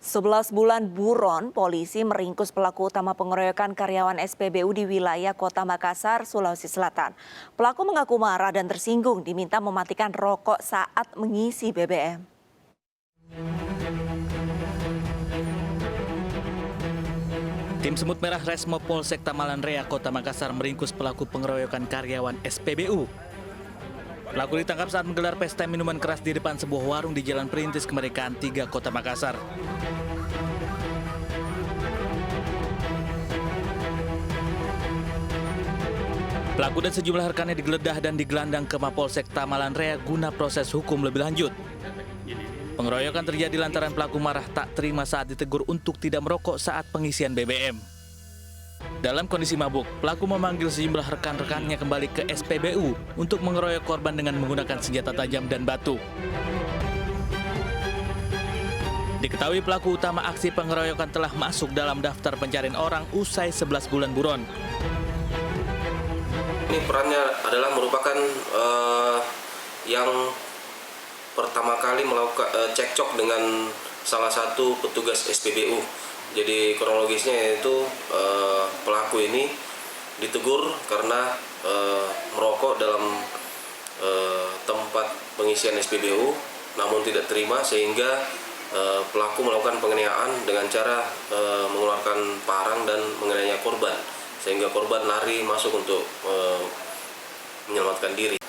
11 bulan buron, polisi meringkus pelaku utama pengeroyokan karyawan SPBU di wilayah Kota Makassar, Sulawesi Selatan. Pelaku mengaku marah dan tersinggung diminta mematikan rokok saat mengisi BBM. Tim Semut Merah Resmo Polsek Tamalan Rea, Kota Makassar meringkus pelaku pengeroyokan karyawan SPBU. Pelaku ditangkap saat menggelar pesta minuman keras di depan sebuah warung di Jalan Perintis Kemerdekaan 3, Kota Makassar. Pelaku dan sejumlah rekannya digeledah dan digelandang ke Mapolsek Tamalan Rea guna proses hukum lebih lanjut. Pengeroyokan terjadi lantaran pelaku marah tak terima saat ditegur untuk tidak merokok saat pengisian BBM. Dalam kondisi mabuk, pelaku memanggil sejumlah rekan-rekannya kembali ke SPBU untuk mengeroyok korban dengan menggunakan senjata tajam dan batu. Diketahui pelaku utama aksi pengeroyokan telah masuk dalam daftar pencarian orang usai 11 bulan buron. Ini perannya adalah merupakan yang pertama kali melakukan cekcok dengan salah satu petugas SPBU. Jadi kronologisnya yaitu pelaku ini ditegur karena merokok dalam tempat pengisian SPBU, namun tidak terima sehingga pelaku melakukan penganiayaan dengan cara mengeluarkan parang dan menganiaya korban, sehingga korban lari masuk untuk menyelamatkan diri.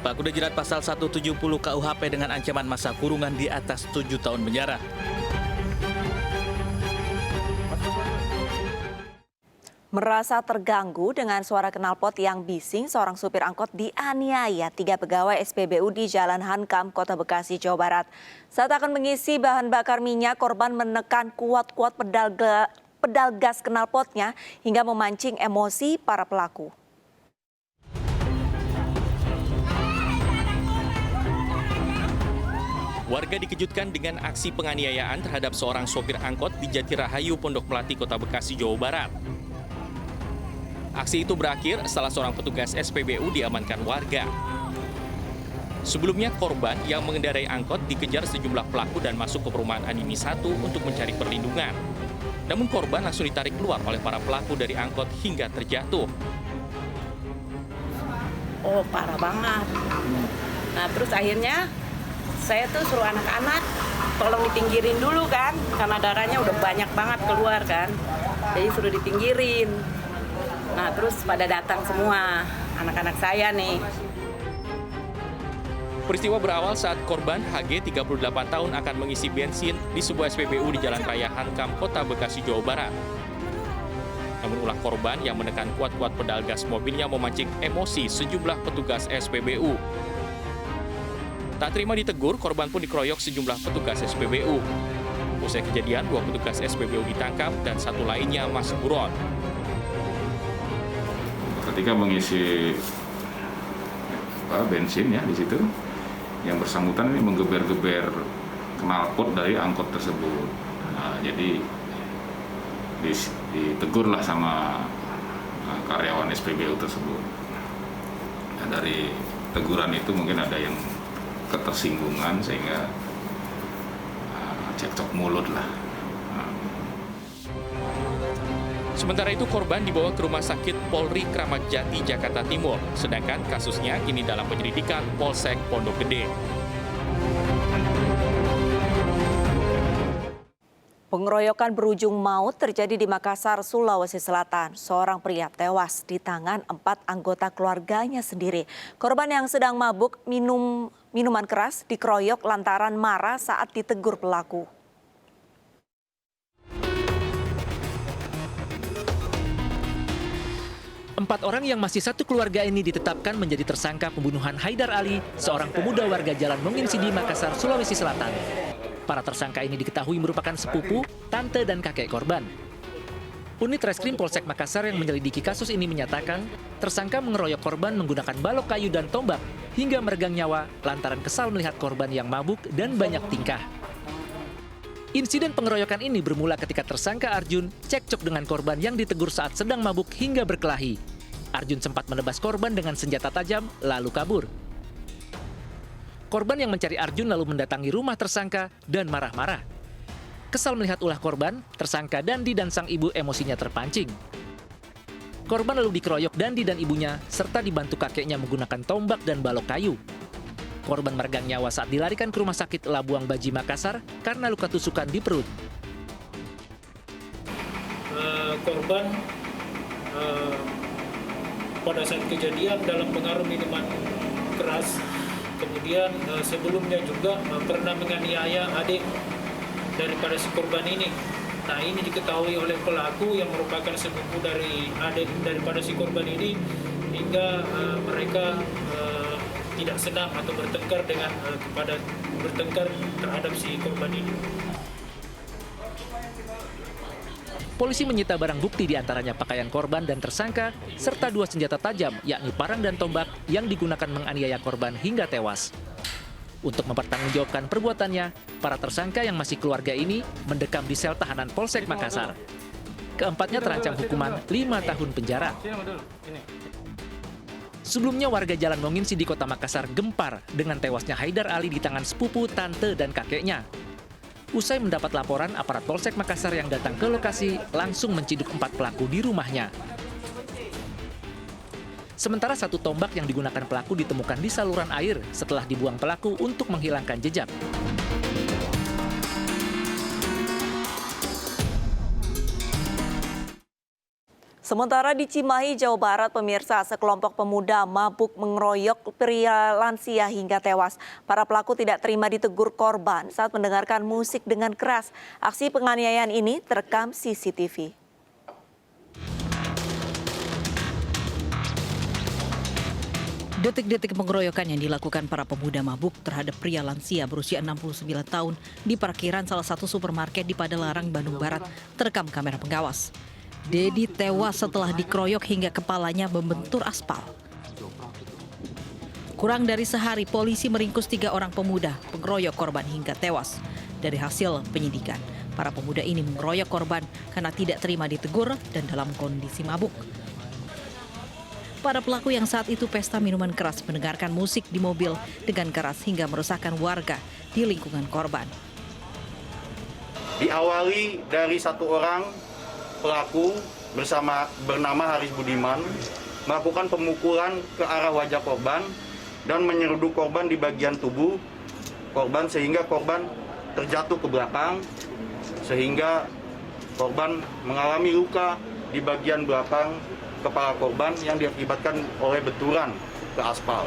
Pelaku dijerat pasal 170 KUHP dengan ancaman masa kurungan di atas 7 tahun penjara. Merasa terganggu dengan suara knalpot yang bising, seorang supir angkot dianiaya 3 pegawai SPBU di Jalan Hankam, Kota Bekasi, Jawa Barat. Saat akan mengisi bahan bakar minyak, korban menekan kuat-kuat pedal gas knalpotnya hingga memancing emosi para pelaku. Warga dikejutkan dengan aksi penganiayaan terhadap seorang sopir angkot di Jatirahayu, Pondok Melati, Kota Bekasi, Jawa Barat. Aksi itu berakhir setelah seorang petugas SPBU diamankan warga. Sebelumnya korban yang mengendarai angkot dikejar sejumlah pelaku dan masuk ke perumahan Animi 1 untuk mencari perlindungan. Namun korban langsung ditarik keluar oleh para pelaku dari angkot hingga terjatuh. Oh, parah banget. Nah, terus akhirnya saya tuh suruh anak-anak tolong dipinggirin dulu kan, karena darahnya udah banyak banget keluar kan. Jadi suruh dipinggirin. Nah, terus pada datang semua anak-anak saya nih. Peristiwa berawal saat korban HG 38 tahun akan mengisi bensin di sebuah SPBU di Jalan Raya Hankam, Kota Bekasi, Jawa Barat. Namun ulah korban yang menekan kuat-kuat pedal gas mobilnya memancing emosi sejumlah petugas SPBU. Tak terima ditegur, korban pun dikeroyok sejumlah petugas SPBU. Usai kejadian, 2 petugas SPBU ditangkap dan 1 lainnya masih buron. Ketika mengisi bensin ya di situ, yang bersangkutan ini menggeber-geber knalpot dari angkot tersebut. Nah, jadi ditegurlah sama karyawan SPBU tersebut. Nah, dari teguran itu mungkin ada yang ketersinggungan sehingga cekcok mulut lah. Sementara itu korban dibawa ke Rumah Sakit Polri Kramat Jati, Jakarta Timur. Sedangkan kasusnya kini dalam penyelidikan Polsek Pondok Gede. Pengeroyokan berujung maut terjadi di Makassar, Sulawesi Selatan. Seorang pria tewas di tangan 4 anggota keluarganya sendiri. Korban yang sedang mabuk minuman keras dikeroyok lantaran marah saat ditegur pelaku. Empat orang yang masih satu keluarga ini ditetapkan menjadi tersangka pembunuhan Haidar Ali, seorang pemuda warga Jalan Menginsidi, Makassar, Sulawesi Selatan. Para tersangka ini diketahui merupakan sepupu, tante, dan kakek korban. Unit Reskrim Polsek Makassar yang menyelidiki kasus ini menyatakan, tersangka mengeroyok korban menggunakan balok kayu dan tombak hingga meregang nyawa lantaran kesal melihat korban yang mabuk dan banyak tingkah. Insiden pengeroyokan ini bermula ketika tersangka Arjun cekcok dengan korban yang ditegur saat sedang mabuk hingga berkelahi. Arjun sempat menebas korban dengan senjata tajam, lalu kabur. Korban yang mencari Arjun lalu mendatangi rumah tersangka dan marah-marah. Kesal melihat ulah korban, tersangka Dandi dan sang ibu emosinya terpancing. Korban lalu dikeroyok Dandi dan ibunya, serta dibantu kakeknya menggunakan tombak dan balok kayu. Korban meregang nyawa saat dilarikan ke Rumah Sakit Labuang Baji, Makassar karena luka tusukan di perut. Korban pada saat kejadian dalam pengaruh minuman keras, kemudian sebelumnya juga pernah menganiaya adik daripada si korban ini. Nah, ini diketahui oleh pelaku yang merupakan sepupu dari adik daripada si korban ini, hingga mereka tidak senang atau bertengkar terhadap si korban ini. Polisi menyita barang bukti diantaranya pakaian korban dan tersangka, serta 2 senjata tajam, yakni parang dan tombak yang digunakan menganiaya korban hingga tewas. Untuk mempertanggungjawabkan perbuatannya, para tersangka yang masih keluarga ini mendekam di sel tahanan Polsek Makassar. Keempatnya terancam hukuman 5 tahun penjara. Sebelumnya warga Jalan Monginsi di Kota Makassar gempar dengan tewasnya Haidar Ali di tangan sepupu, tante, dan kakeknya. Usai mendapat laporan, aparat Polsek Makassar yang datang ke lokasi langsung menciduk 4 pelaku di rumahnya. Sementara 1 tombak yang digunakan pelaku ditemukan di saluran air setelah dibuang pelaku untuk menghilangkan jejak. Sementara di Cimahi, Jawa Barat, pemirsa, sekelompok pemuda mabuk mengeroyok pria lansia hingga tewas. Para pelaku tidak terima ditegur korban saat mendengarkan musik dengan keras. Aksi penganiayaan ini terekam CCTV. Detik-detik pengeroyokan yang dilakukan para pemuda mabuk terhadap pria lansia berusia 69 tahun di parkiran salah satu supermarket di Padalarang, Bandung Barat terekam kamera pengawas. Dedi tewas setelah dikeroyok hingga kepalanya membentur aspal. Kurang dari sehari, polisi meringkus 3 orang pemuda pengeroyok korban hingga tewas. Dari hasil penyidikan, para pemuda ini mengeroyok korban karena tidak terima ditegur dan dalam kondisi mabuk. Para pelaku yang saat itu pesta minuman keras mendengarkan musik di mobil dengan keras hingga merusakkan warga di lingkungan korban. Diawali dari 1 orang pelaku bernama Haris Budiman melakukan pemukulan ke arah wajah korban dan menyeruduk korban di bagian tubuh korban sehingga korban terjatuh ke belakang sehingga korban mengalami luka di bagian belakang kepala korban yang diakibatkan oleh benturan ke aspal.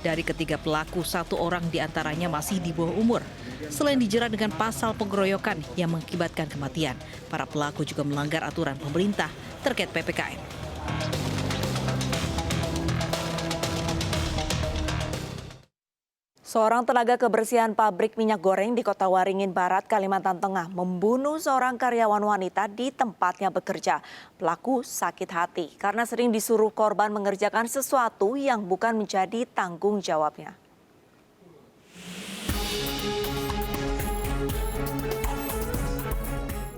Dari ketiga pelaku, 1 orang diantaranya masih di bawah umur. Selain dijerat dengan pasal pengeroyokan yang mengakibatkan kematian, para pelaku juga melanggar aturan pemerintah terkait PPKM. Seorang tenaga kebersihan pabrik minyak goreng di Kota Waringin Barat, Kalimantan Tengah membunuh seorang karyawan wanita di tempatnya bekerja. Pelaku sakit hati karena sering disuruh korban mengerjakan sesuatu yang bukan menjadi tanggung jawabnya.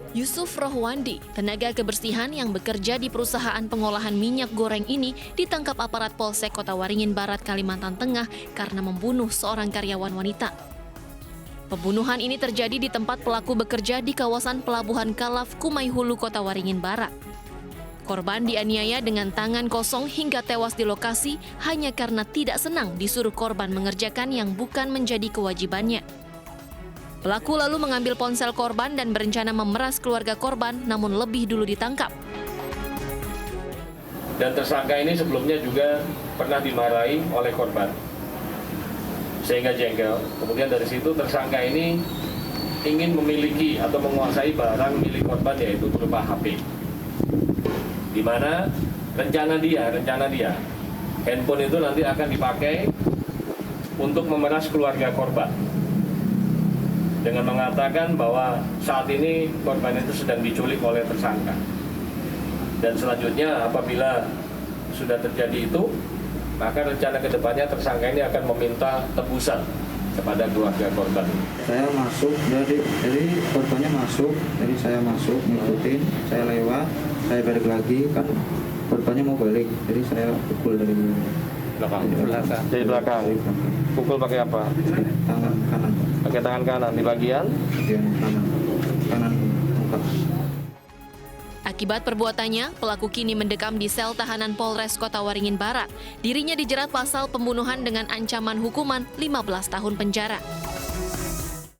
Yusuf Rohwandi, tenaga kebersihan yang bekerja di perusahaan pengolahan minyak goreng ini ditangkap aparat Polsek Kota Waringin Barat, Kalimantan Tengah karena membunuh seorang karyawan wanita. Pembunuhan ini terjadi di tempat pelaku bekerja di kawasan Pelabuhan Kalaf, Kumai Hulu, Kota Waringin Barat. Korban dianiaya dengan tangan kosong hingga tewas di lokasi hanya karena tidak senang disuruh korban mengerjakan yang bukan menjadi kewajibannya. Pelaku lalu mengambil ponsel korban dan berencana memeras keluarga korban, namun lebih dulu ditangkap. Dan tersangka ini sebelumnya juga pernah dimarahi oleh korban, sehingga jengkel. Kemudian dari situ tersangka ini ingin memiliki atau menguasai barang milik korban, yaitu berupa HP. Di mana rencana dia, handphone itu nanti akan dipakai untuk memeras keluarga korban. Dengan mengatakan bahwa saat ini korban itu sedang diculik oleh tersangka. Dan selanjutnya apabila sudah terjadi itu, maka rencana kedepannya tersangka ini akan meminta tebusan kepada keluarga korban. Saya masuk, jadi korbannya masuk, jadi saya masuk, ngikutin, saya lewat, saya balik lagi, kan korbannya mau balik, jadi saya pukul dari Dari belakang. Pukul pakai apa? Tangan kanan. Pakai tangan kanan di bagian kanan muka. Akibat perbuatannya, pelaku kini mendekam di sel tahanan Polres Kota Waringin Barat. Dirinya dijerat pasal pembunuhan dengan ancaman hukuman 15 tahun penjara.